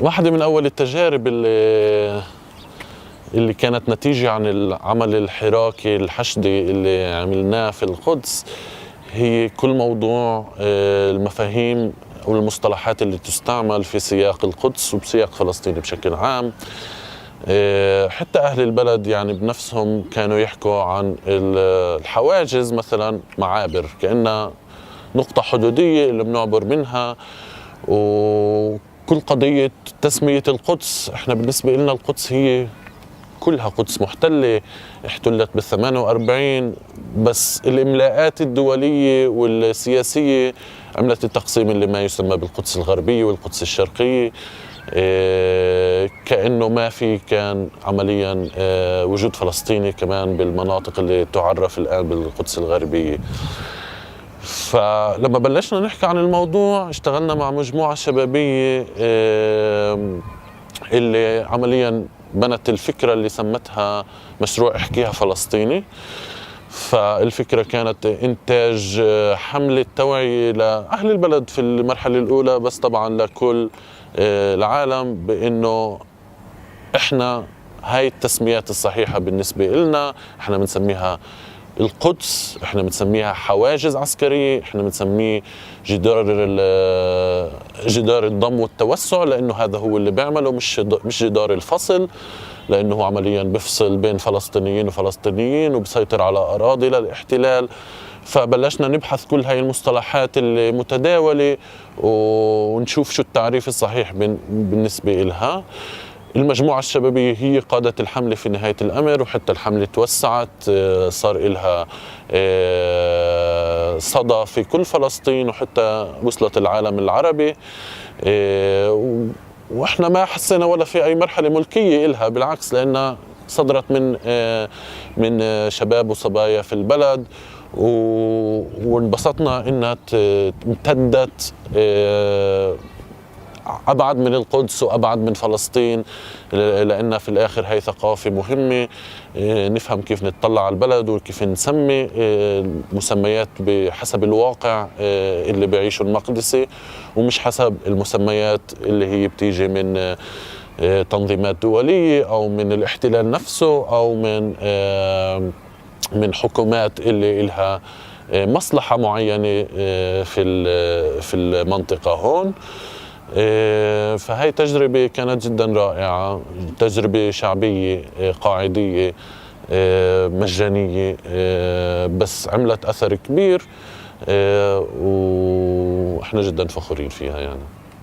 واحدة من أول التجارب اللي كانت نتيجة عن العمل الحراكي الحشدي اللي عملناه في القدس هي كل موضوع المفاهيم والمصطلحات اللي تستعمل في سياق القدس وبسياق فلسطين بشكل عام. حتى أهل البلد يعني بنفسهم كانوا يحكوا عن الحواجز، مثلا معابر كأنها نقطة حدودية اللي بنعبر منها. وكل قضية تسمية القدس، احنا بالنسبة لنا القدس هي كلها قدس محتلة، احتلت بال48، بس الإملاءات الدولية والسياسية عملت التقسيم اللي ما يسمى بالقدس الغربية والقدس الشرقية. كأنه ما في كان عمليا وجود فلسطيني كمان بالمناطق اللي تعرف الآن بالقدس الغربية. فلما بلشنا نحكي عن الموضوع اشتغلنا مع مجموعة شبابية اللي عمليا بنت الفكرة اللي سمتها مشروع احكيها فلسطيني. فالفكرة كانت إنتاج حملة توعية لأهل البلد في المرحلة الأولى، بس طبعا لكل العالم، بأنه إحنا هاي التسميات الصحيحة بالنسبة إلنا. إحنا بنسميها القدس، إحنا بنسميها حواجز عسكرية، إحنا بنسميه جدار الضم والتوسع، لأنه هذا هو اللي بيعمله، مش جدار الفصل، لأنه عمليا بفصل بين فلسطينيين وفلسطينيين وبسيطر على أراضي للاحتلال. فبلشنا نبحث كل هاي المصطلحات المتداولة ونشوف شو التعريف الصحيح بالنسبة إلها. المجموعة الشبابية هي قادت الحملة في نهاية الأمر، وحتى الحملة توسعت، صار إلها صدى في كل فلسطين، وحتى وصلت العالم العربي. وإحنا ما حسينا ولا في أي مرحلة ملكية إلها، بالعكس، لأنها صدرت من شباب وصبايا في البلد، وانبسطنا إنها امتدت أبعد من القدس وأبعد من فلسطين، لأنها في الآخر هي ثقافة مهمة. نفهم كيف نتطلع على البلد وكيف نسمي المسميات بحسب الواقع اللي بيعيشه المقدسي، ومش حسب المسميات اللي هي بتيجي من تنظيمات دولية أو من الاحتلال نفسه أو من حكومات اللي إلها مصلحة معينة في المنطقة هون. فهي تجربة كانت جدا رائعة، تجربة شعبية قاعدية مجانية، بس عملت أثر كبير، وإحنا جدا فخورين فيها يعني.